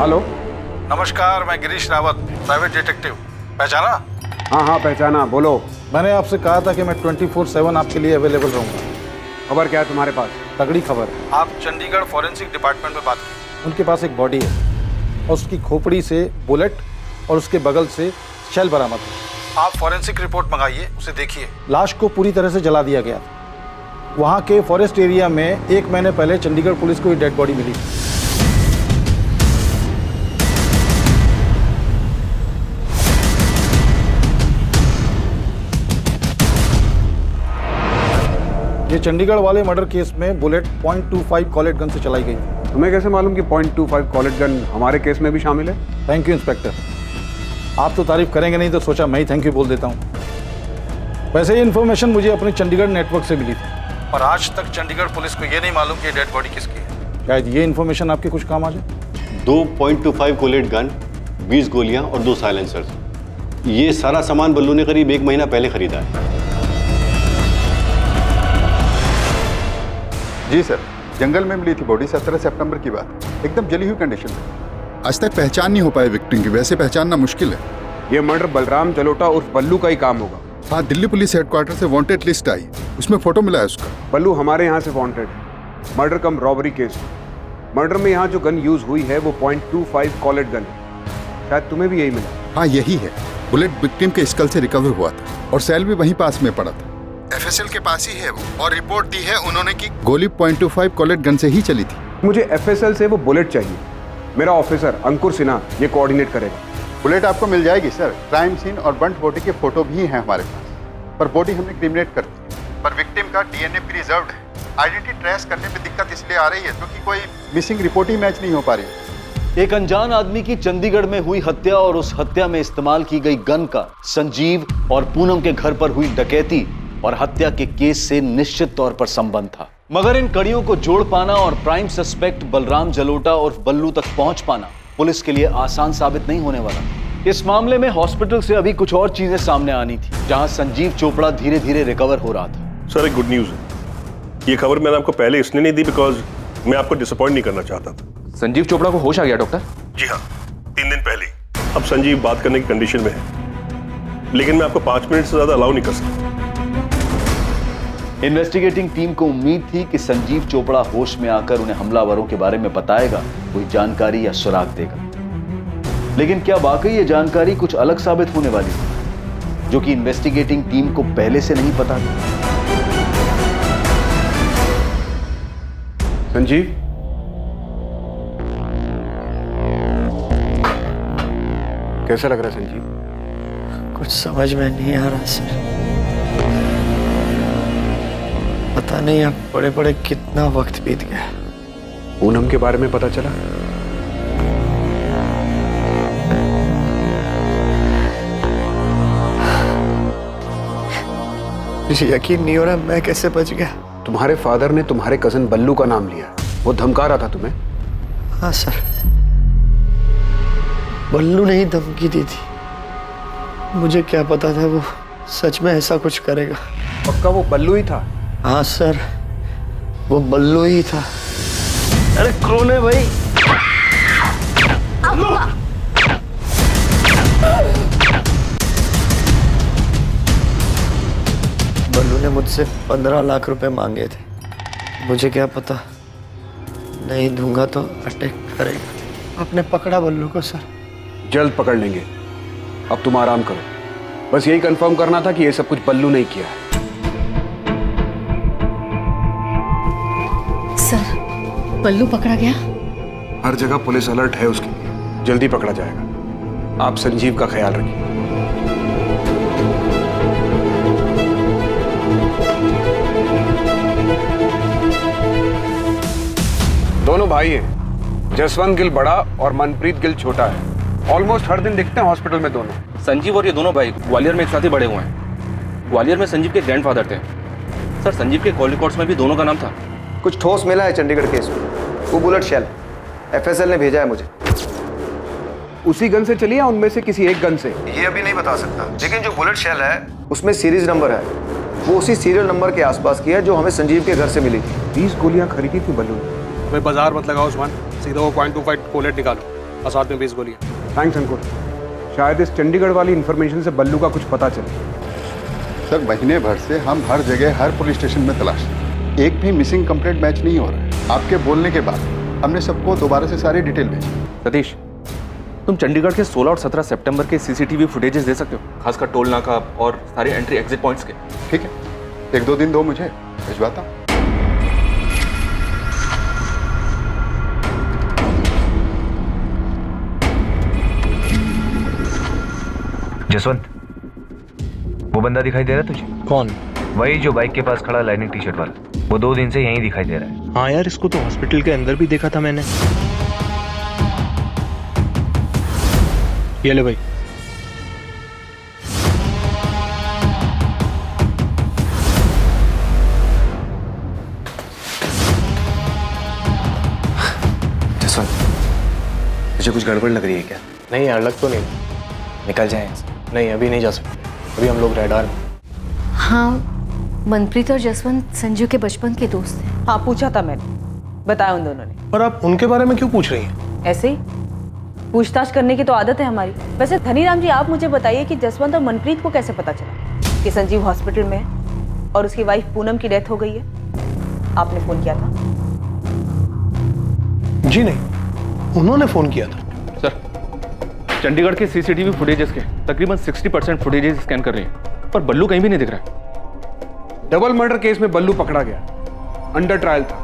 हेलो, नमस्कार, मैं गिरीश रावत, प्राइवेट डिटेक्टिव। पहचाना? हाँ पहचाना, बोलो। मैंने आपसे कहा था कि मैं 24/7 आपके लिए अवेलेबल रहूंगा। खबर क्या है तुम्हारे पास? तगड़ी खबर है। आप चंडीगढ़ फॉरेंसिक डिपार्टमेंट में बात कीजिए। उनके पास एक बॉडी है और उसकी खोपड़ी से बुलेट और उसके बगल से शेल बरामद है। आप फॉरेंसिक रिपोर्ट मंगाइए, उसे देखिए। लाश को पूरी तरह से जला दिया गया था। वहाँ के फॉरेस्ट एरिया में 1 महीने पहले चंडीगढ़ पुलिस को ये डेड बॉडी मिली। ये चंडीगढ़ वाले मर्डर केस में बुलेट .25 कॉलेट गन से चलाई गई। तुम्हें कैसे मालूम कि .25 कॉलेट गन हमारे केस में भी शामिल है? थैंक यू इंस्पेक्टर, आप तो तारीफ करेंगे नहीं तो सोचा मैं ही थैंक यू बोल देता हूँ। वैसे ये इन्फॉर्मेशन मुझे अपने चंडीगढ़ नेटवर्क से मिली थी और आज तक चंडीगढ़ पुलिस को ये नहीं मालूम कि डेड बॉडी किसकी है। शायद ये इन्फॉर्मेशन आपके कुछ काम आ जाए। 2 .25 कोलेट गन, 20 गोलियां और 2 साइलेंसर्स। ये सारा सामान बल्लू ने करीब 1 महीना पहले खरीदा है। जी सर, जंगल में मिली थी बॉडी, 17 सितंबर की बात, एकदम जली हुई कंडीशन में। आज तक पहचान नहीं हो पाई विक्टिम की, वैसे पहचानना मुश्किल है। ये मर्डर बलराम जलोटा उर्फ बल्लू का ही काम होगा। हाँ, दिल्ली पुलिस हेडक्वार्टर से वांटेड लिस्ट आई, उसमें फोटो मिला है उसका। बल्लू हमारे यहाँ से वांटेड है, murder cum robbery case. Murder में यहाँ जो गन यूज हुई है वो .25 कॉलेट गन है। शायद तुम्हें भी यही मिला। हाँ यही है। बुलेट विक्टिम के स्कल से रिकवर हुआ था और सेल भी वहीं पास में पड़ा था। FSL के पास ही है वो, और रिपोर्ट दी है उन्होंने कि गोली .25 कॉलेट गन से ही चली थी। मुझे FSL से वो बुलेट चाहिए। मेरा ऑफिसर अंकुर सिन्हा ये कोऑर्डिनेट करेगा। बुलेट आपको मिल जाएगी सर। क्राइम सीन और बर्न्ड बॉडी के फोटो भी हैं हमारे पास, पर बॉडी हमने क्रिमिनेट कर दी। पर विक्टिम का DNA प्रिजर्व्ड है। आइडेंटिटी ट्रेस करने में दिक्कत इसलिए आ रही है क्योंकि कोई मिसिंग रिपोर्ट ही मैच नहीं हो पा रही। एक अनजान आदमी की चंडीगढ़ में हुई हत्या और उस हत्या में इस्तेमाल की गई गन का संजीव और पूनम के घर पर हुई डकैती और हत्या के केस से निश्चित तौर पर संबंध था। मगर इन कड़ियों को जोड़ पाना और प्राइम सस्पेक्ट बलराम जलोटा और बल्लू तक पहुंच पाना पुलिस के लिए आसान साबित नहीं होने वाला। इस मामले में हॉस्पिटल से अभी कुछ और चीजें सामने आनी थी, जहां संजीव चोपड़ा धीरे धीरे रिकवर हो रहा था। सर, एक गुड न्यूज है। ये खबर मैंने आपको पहले इसलिए नहीं दी बिकॉज मैं आपको डिसअपॉइंट नहीं करना चाहता था। संजीव चोपड़ा को होश आ गया डॉक्टर? जी हाँ, 3 दिन पहले। अब संजीव बात करने की कंडीशन में है, लेकिन मैं आपको 5 मिनट से ज्यादा अलाउ नहीं कर सकता। इन्वेस्टिगेटिंग टीम को उम्मीद थी कि संजीव चोपड़ा होश में आकर उन्हें हमलावरों के बारे में बताएगा, कोई जानकारी या सुराग देगा। लेकिन क्या वाकई ये जानकारी कुछ अलग साबित होने वाली थी, जो कि इन्वेस्टिगेटिंग टीम को पहले से नहीं पता था? संजीव, कैसा लग रहा है संजीव? कुछ समझ में नहीं आ रहा सर। पता नहीं अब बड़े बड़े कितना वक्त बीत गया। पूनम के बारे में पता चला? मुझे यकीन नहीं हो रहा मैं कैसे बच गया। तुम्हारे फादर ने तुम्हारे कजन बल्लू का नाम लिया, वो धमका रहा था तुम्हें? हाँ सर, बल्लू ने ही धमकी दी थी। मुझे क्या पता था वो सच में ऐसा कुछ करेगा। पक्का वो बल्लू ही था? हाँ सर, वो बल्लू ही था। अरे कौन है भाई? बल्लू ने मुझसे 15 लाख रुपए मांगे थे। मुझे क्या पता, नहीं दूंगा तो अटैक करेगा। आपने पकड़ा बल्लू को सर? जल्द पकड़ लेंगे, अब तुम आराम करो। बस यही कंफर्म करना था कि ये सब कुछ बल्लू ने किया है। सर, बल्लू पकड़ा गया? हर जगह पुलिस अलर्ट है उसके लिए, जल्दी पकड़ा जाएगा। आप संजीव का ख्याल रखिए। दोनों भाई हैं, जसवंत गिल बड़ा और मनप्रीत गिल छोटा है। ऑलमोस्ट हर दिन दिखते हैं हॉस्पिटल में दोनों। संजीव और ये दोनों भाई ग्वालियर में एक साथ ही बड़े हुए हैं। ग्वालियर में संजीव के ग्रैंडफादर थे। सर, संजीव के कॉल रिकॉर्ड्स में भी दोनों का नाम था। कुछ ठोस मिला है चंडीगढ़ केस में। वो बुलेट शेल एफएसएल ने भेजा है मुझे। उसी गन से चली या उनमें से किसी एक गन से? ये अभी नहीं बता सकता, लेकिन जो बुलेट शेल है उसमें सीरीज नंबर है। वो उसी सीरियल नंबर के आसपास की है जो हमें संजीव के घर से मिली थी। 20 गोलियां खरीदी थी बल्लू ने। भाई बाजार मत लगाओ उस्मान, सीधा वो .25 कोलेट निकालो और साथ में 20 गोलियां। थैंक्स अंकुल। शायद इस चंडीगढ़ वाली इंफॉर्मेशन से बल्लू का कुछ पता चले। सर, महीने भर से हम हर जगह हर पुलिस स्टेशन में तलाश रहे हैं, एक भी मिसिंग कंप्लेंट मैच नहीं हो रहा है। आपके बोलने के बाद हमने सबको दोबारा से सारी डिटेल भेजी। सतीश, तुम चंडीगढ़ के 16 और 17 सितंबर के सीसीटीवी फुटेजेस दे सकते हो, खासकर टोल नाका और सारे एंट्री एग्जिट पॉइंट्स के? ठीक है, 1-2 दिन दो, मुझे भिजवाता हूँ। जसवंत, वो बंदा दिखाई दे रहा है तुझे? कौन? वही जो बाइक के पास खड़ा लाइनिंग टी शर्ट वाला। वो 2 दिन से यहीं दिखाई दे रहा है। हाँ यार, इसको तो हॉस्पिटल के अंदर भी देखा था मैंने। ये ले भाई। जसवंत, मुझे कुछ गड़बड़ लग रही है क्या? नहीं यार, लग तो नहीं। निकल जाए। नहीं, अभी नहीं जा सकते, अभी हम लोग रेडार में। हाँ, मनप्रीत और जसवंत संजू के बचपन के दोस्त हैं। हाँ, पूछा था मैंने, बताया उन दोनों ने। और आप उनके बारे में क्यों पूछ रही हैं? ऐसे ही पूछताछ करने की तो आदत है हमारी। वैसे धनीराम जी, आप मुझे बताइए कि जसवंत और मनप्रीत को कैसे पता चला कि संजीव हॉस्पिटल में है और उसकी वाइफ पूनम की डेथ हो गई है? आपने फोन किया था? जी नहीं, उन्होंने फोन किया था। सर, चंडीगढ़ के सीसीटीवी फुटेजेस के तकरीबन 60% फुटेजेस स्कैन कर रही हैं, पर बल्लू कहीं भी नहीं दिख रहा है। डबल मर्डर केस में बल्लू पकड़ा गया, अंडर ट्रायल था।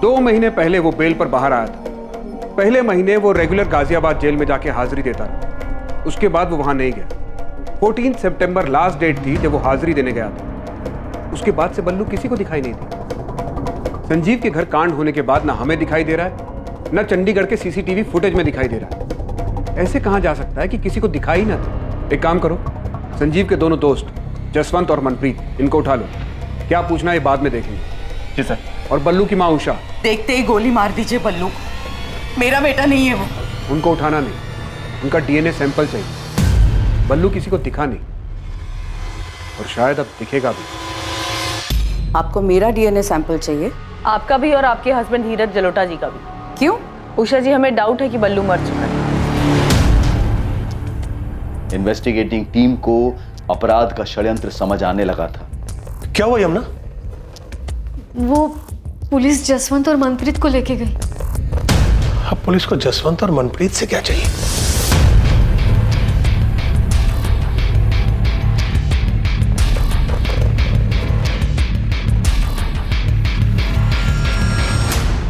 2 महीने पहले वो बेल पर बाहर आया था। पहले महीने वो रेगुलर गाजियाबाद जेल में जाके हाजिरी देता रहा। उसके बाद वो वहां नहीं गया। 14 सितंबर लास्ट डेट थी जब वो हाजिरी देने गया था। उसके बाद से बल्लू किसी को दिखाई नहीं दी। संजीव के घर कांड होने के बाद ना हमें दिखाई दे रहा है, ना चंडीगढ़ के सीसीटीवी फुटेज में दिखाई दे रहा है। ऐसे कहां जा सकता है कि किसी को दिखाई ना दे? एक काम करो, संजीव के दोनों दोस्त जसवंत और मनप्रीत, इनको उठा लो। क्या पूछना है बाद में देखेंगे। जी सर। और बल्लू की माँ उषा, देखते ही गोली मार दीजिए बल्लू को। मेरा बेटा नहीं है वो। उनको उठाना नहीं, उनका डीएनए सैंपल चाहिए। बल्लू किसी को दिखा नहीं और शायद अब दिखेगा भी। आपको मेरा डीएनए सैंपल चाहिए? आपका भी और आपके हस्बैंड धीरज जलोटा जी का भी। क्यों? उषा जी, हमें डाउट है कि बल्लू मर चुका है। इन्वेस्टिगेटिंग टीम को अपराध का षड्यंत्र समझ आने लगा था। क्या हुआ यमुना? वो पुलिस जसवंत और मनप्रीत को लेके गई। अब पुलिस को जसवंत और मनप्रीत से क्या चाहिए?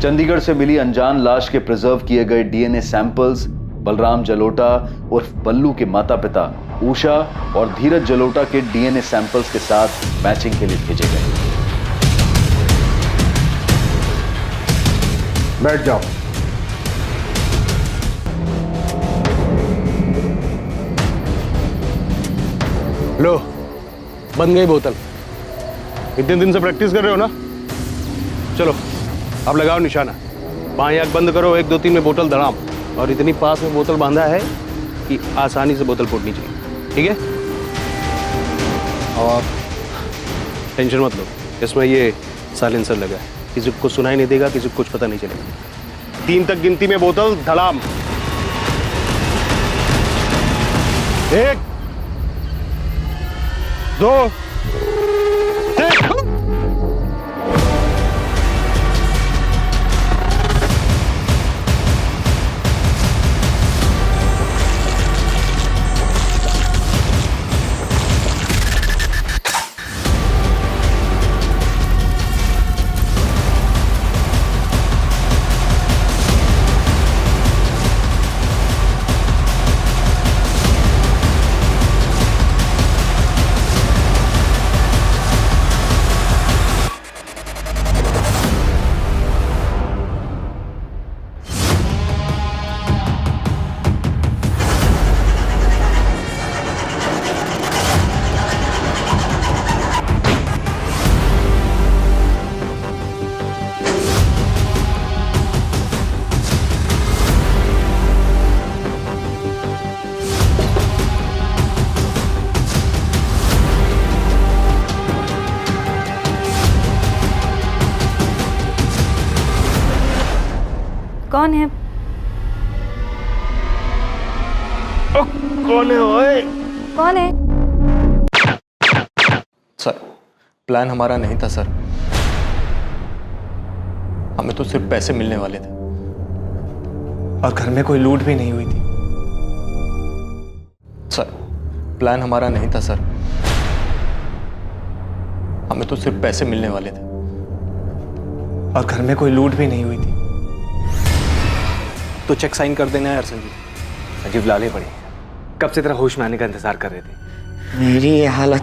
चंडीगढ़ से मिली अनजान लाश के प्रिजर्व किए गए डीएनए सैंपल्स बलराम जलोटा उर्फ बल्लू के माता पिता उषा और धीरज जलोटा के डीएनए सैंपल्स के साथ मैचिंग के लिए भेजे गए। बैठ जाओ। लो, बन गई बोतल। इतने दिन से प्रैक्टिस कर रहे हो ना? चलो अब लगाओ निशाना। बाएं आंख बंद करो, 1 2 3 में बोतल धड़ाम। और इतनी पास में बोतल बांधा है कि आसानी से बोतल फूटनी चाहिए। ठीक है? और टेंशन मत लो, इसमें ये साइलेंसर लगा है, किसी को सुनाई नहीं देगा, किसी को कुछ पता नहीं चलेगा। 3 तक गिनती में बोतल धड़ाम। 1 2 3। कौन है? कौन है ओए? कौन है? सर, प्लान हमारा नहीं था सर। हमें तो सिर्फ पैसे मिलने वाले थे और घर में कोई लूट भी नहीं हुई थी। सर, प्लान हमारा नहीं था सर। हमें तो सिर्फ पैसे मिलने वाले थे और घर में कोई लूट भी नहीं हुई थी। तो चेक साइन कर देना यार संजीव। संजीव लाले पड़े, कब से तेरा होश में आने का इंतजार कर रहे थे। मेरी ये हालत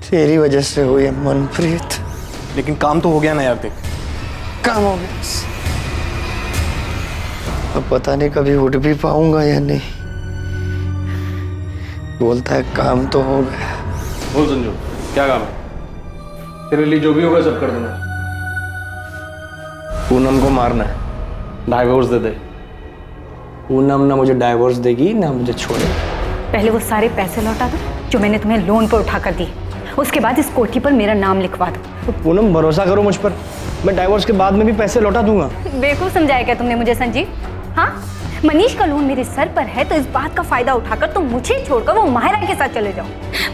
तेरी वजह से हुई है मनप्रीत। लेकिन काम तो हो गया ना यार, देख काम हो गया। अब पता नहीं कभी उठ भी पाऊंगा या नहीं। बोलता है काम तो हो गया। बोल संजू, क्या काम है? तेरे लिए जो भी होगा सब कर दूंगा। पूनम को मारना है। डाइवोर्स दे दे। पूनम ना मुझे डाइवोर्स देगी ना मुझे छोड़ेगी। पहले वो सारे पैसे लौटा दो जो मैंने तुम्हें लोन पर उठा कर दिए। उसके बाद इस कोठी पर मेरा नाम लिखवा दो। तो पूनम भरोसा करो मुझ पर, मैं डाइवोर्स के बाद में भी पैसे लौटा दूंगा। बेवकूफ समझाया क्या तुमने मुझे संजीव? हाँ, मनीष का लोन मेरे सर पर है तो इस बात का फायदा उठाकर तुम मुझे छोड़कर वो माहिरा के साथ चले जाओ।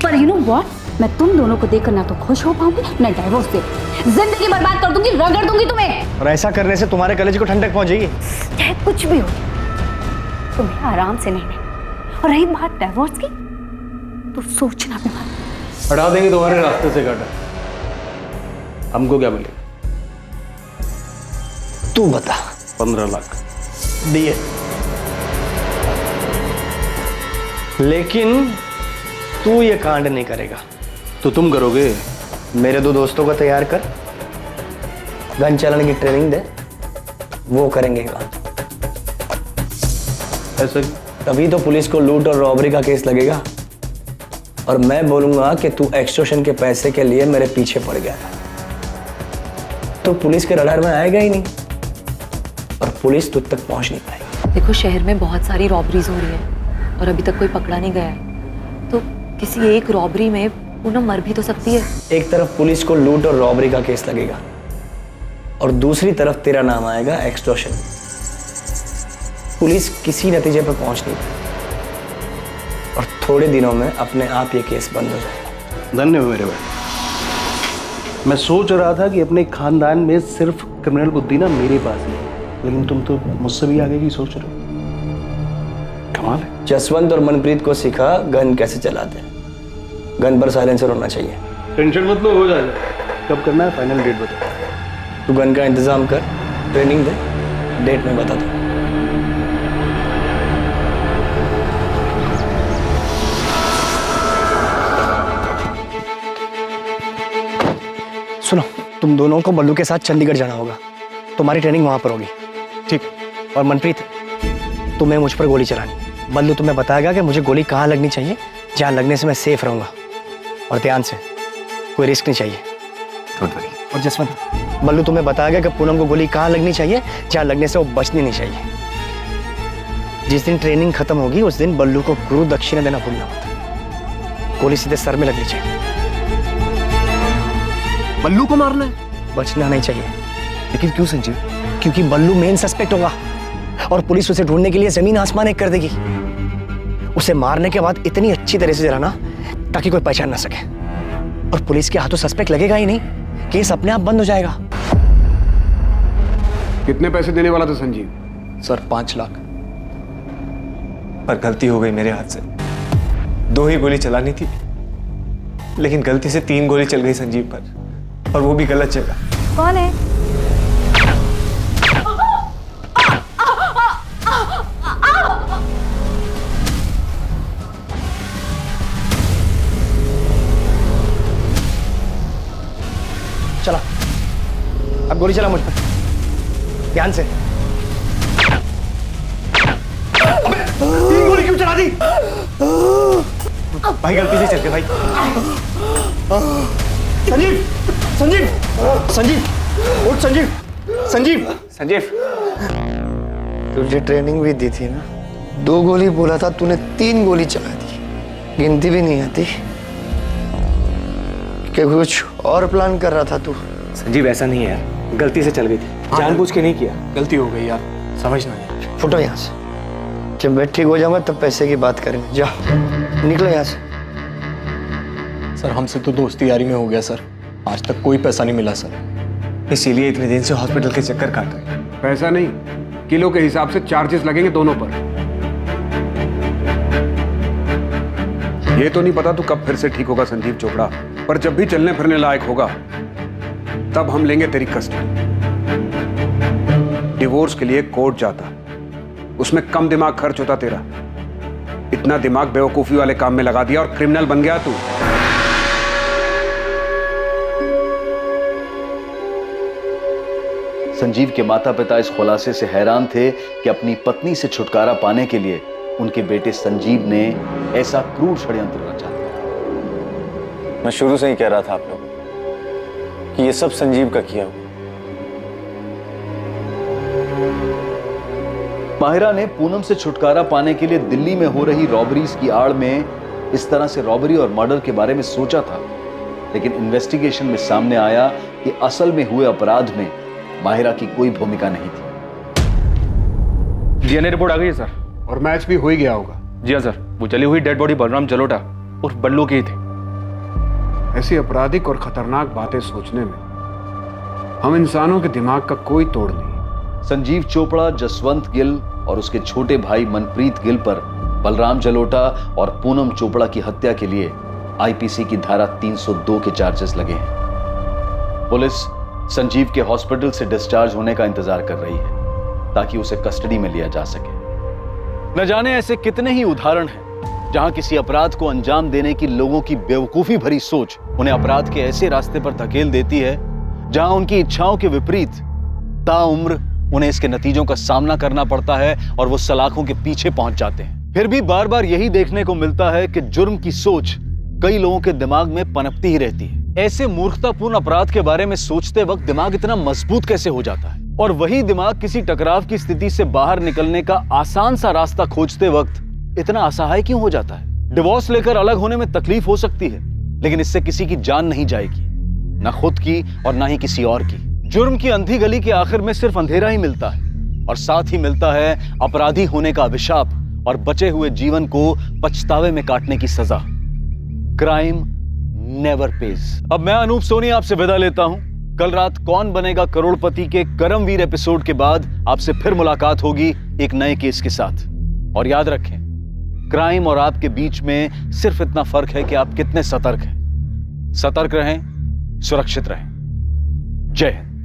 पर यू नो व्हाट, मैं तुम दोनों को देखकर ना तो खुश हो पाऊंगी ना डाइवोर्स दे। जिंदगी बर्बाद कर दूंगी, रगड़ दूंगी तुम्हें। और ऐसा करने से तुम्हारे कलेजे को ठंडक पहुंचेगी। चाहे कुछ भी हो, तुम्हें आराम से नहीं मिले। और रही बात डाइवोर्स की, तो सोचना भी मत। हटा देंगे तुम्हारे रास्ते से गाड़ा। हमको क्या मिलेगा? तू बता। 15 लाख दिए, लेकिन तू ये कांड नहीं करेगा। तो तुम करोगे? मेरे 2 दोस्तों को तैयार कर, गन चलाने की ट्रेनिंग दे, वो करेंगे काम। ऐसा तभी तो पुलिस को लूट और रॉबरी का केस लगेगा और मैं बोलूंगा कि तू एक्सटॉर्शन के पैसे के लिए मेरे पीछे पड़ गया था। तो पुलिस के रडार में आएगा ही नहीं और पुलिस तुझ तक पहुंच नहीं पाएगी। देखो, शहर में बहुत सारी रॉबरीज हो रही है और अभी तक कोई पकड़ा नहीं गया है। तो किसी एक रॉबरी में पूनम मर भी तो सकती है। एक तरफ पुलिस को लूट और रॉबरी का केस लगेगा और दूसरी तरफ तेरा नाम आएगा एक्सटॉर्शन। पुलिस किसी नतीजे पर पहुंच नहीं पाई और थोड़े दिनों में अपने आप ये केस बंद हो जाएगा। धन्य हो मेरे भाई। मैं सोच रहा था कि अपने खानदान में सिर्फ क्रिमिनल बुद्धि ना मेरे पास है, लेकिन तुम तो मुझसे भी आगे की सोच रहे हो। कमाल है। जसवंत और मनप्रीत को सिखा गन कैसे चलाते हैं। गन पर साइलेंसर होना चाहिए। टेंशन मत लो, हो जाएगा। कब करना है फाइनल डेट बता। तू गन का इंतजाम कर, ट्रेनिंग दे, डेट में बता दो। सुनो, तुम दोनों को बल्लू के साथ चंडीगढ़ जाना होगा। तुम्हारी ट्रेनिंग वहां पर होगी, ठीक? और मनप्रीत, तुम्हें मुझ पर गोली चलानी। बल्लू तुम्हें बताएगा कि मुझे गोली कहाँ लगनी चाहिए, जहाँ लगने से मैं सेफ रहूंगा। और ध्यान से, कोई रिस्क नहीं चाहिए। और जसवंत, बल्लू तुम्हें बताएगा कि पूनम को गोली कहाँ लगनी चाहिए, जहाँ लगने से वो बचनी नहीं चाहिए। जिस दिन ट्रेनिंग खत्म होगी उस दिन बल्लू को गुरु दक्षिणा देना भूलना मत। गोली सीधे सर में लगनी चाहिए। बल्लू को मारना है? बचना नहीं चाहिए। लेकिन क्यों संजीव? क्योंकि बल्लू मेन सस्पेक्ट होगा और पुलिस उसे ढूंढने के लिए जमीन आसमान एक कर देगी। उसे मारने के बाद इतनी अच्छी तरह से जलाना ताकि कोई पहचान ना सके, और पुलिस के हाथों सस्पेक्ट लगेगा ही नहीं, केस अपने आप बंद हो जाएगा। कितने पैसे देने वाला था संजीव? सर 5 लाख। पर गलती हो गई मेरे हाथ से। 2 ही गोली चलानी थी, लेकिन गलती से 3 गोली चल गई संजीव पर, और वो भी गलत जगह। कौन है? चला, अब गोली चला मुझ पर, ध्यान से। 3 गोली क्यों चला दी? भाई गलती से चल गए भाई। संजीव, संजीव, संजीव, उठ संजीव, संजीव, संजीव। तुझे ट्रेनिंग भी दी थी ना, 2 गोली बोला था, तूने 3 गोली चला दी। गिनती भी नहीं आती कि कुछ और प्लान कर रहा था तू? संजीव ऐसा नहीं है यार, गलती से चल गई थी, जानबूझ के नहीं किया, गलती हो गई यार, समझना है। फुटो यहाँ से, जब मैं ठीक हो जाऊंगा तब पैसे की बात करेंगे। जा निकलो यहाँ से। सर हमसे तो दोस्ती यारी में हो गया सर, आज तक कोई पैसा नहीं मिला सर, इसीलिए इतने दिन से हॉस्पिटल के चक्कर काट रहे हैं। पैसा नहीं, किलो के हिसाब से चार्जेस लगेंगे दोनों पर। ये तो नहीं पता तू कब फिर से ठीक होगा संजीव चोपड़ा, पर जब भी चलने फिरने लायक होगा तब हम लेंगे तेरी कस्टडी। डिवोर्स के लिए कोर्ट जाता, उसमें कम दिमाग खर्च होता तेरा। इतना दिमाग बेवकूफी वाले काम में लगा दिया और क्रिमिनल बन गया तू। संजीव के माता पिता इस खुलासे से हैरान थे कि अपनी पत्नी से छुटकारा पाने के लिए उनके बेटे संजीव ने ऐसा क्रूर षड्यंत्र रचा। मैं शुरू से ही कह रहा था आप लोगों कि ये सब संजीव का किया हुआ। माहिरा ने पूनम से छुटकारा पाने के लिए दिल्ली में हो रही रॉबरीज की आड़ में इस तरह से रॉबरी और मर्डर के बारे में सोचा था, लेकिन इन्वेस्टिगेशन में सामने आया कि असल में हुए अपराध में माहिरा की कोई भूमिका नहीं थी। डीएनए रिपोर्ट आ गई है सर, और मैच भी हो ही गया होगा। जी हाँ सर, वो जली हुई डेड बॉडी बलराम जलोटा उर्फ बल्लू की थी। ऐसी आपराधिक और खतरनाक बातें सोचने में हम इंसानों के दिमाग का कोई तोड़ नहीं। संजीव चोपड़ा, जसवंत गिल और उसके छोटे भाई मनप्रीत गिल पर बलराम जलोटा और पूनम चोपड़ा की हत्या के लिए आईपीसी की धारा 302 के चार्जेस लगे हैं। पुलिस संजीव के हॉस्पिटल से डिस्चार्ज होने का इंतजार कर रही है ताकि उसे कस्टडी में लिया जा सके। न जाने ऐसे कितने ही उदाहरण हैं जहां किसी अपराध को अंजाम देने की लोगों की बेवकूफी भरी सोच उन्हें अपराध के ऐसे रास्ते पर धकेल देती है जहां उनकी इच्छाओं के विपरीत ताउम्र उन्हें इसके नतीजों का सामना करना पड़ता है और वो सलाखों के पीछे पहुंच जाते हैं। फिर भी बार बार यही देखने को मिलता है कि जुर्म की सोच कई लोगों के दिमाग में पनपती ही रहती है। ऐसे मूर्खतापूर्ण अपराध के बारे में सोचते वक्त दिमाग इतना मजबूत कैसे हो जाता है, और वही दिमाग किसी टकराव की स्थिति से बाहर निकलने का आसान सा रास्ता खोजते वक्त इतना असहाय क्यों हो जाता है। डिवोर्स लेकर अलग होने में तकलीफ हो सकती है, लेकिन इससे किसी की जान नहीं जाएगी, ना खुद की और ना ही किसी और की। जुर्म की अंधी गली के आखिर में सिर्फ अंधेरा ही मिलता है, और साथ ही मिलता है अपराधी होने का अभिशाप और बचे हुए जीवन को पछतावे में काटने की सजा। Crime never page. अब मैं अनूप सोनी आपसे विदा लेता हूं। कल रात कौन बनेगा करोड़पति के करमवीर एपिसोड के बाद आपसे फिर मुलाकात होगी एक नए केस के साथ। और याद रखें, क्राइम और आपके बीच में सिर्फ इतना फर्क है कि आप कितने सतर्क हैं। सतर्क रहें, सुरक्षित रहें। जय हिंद।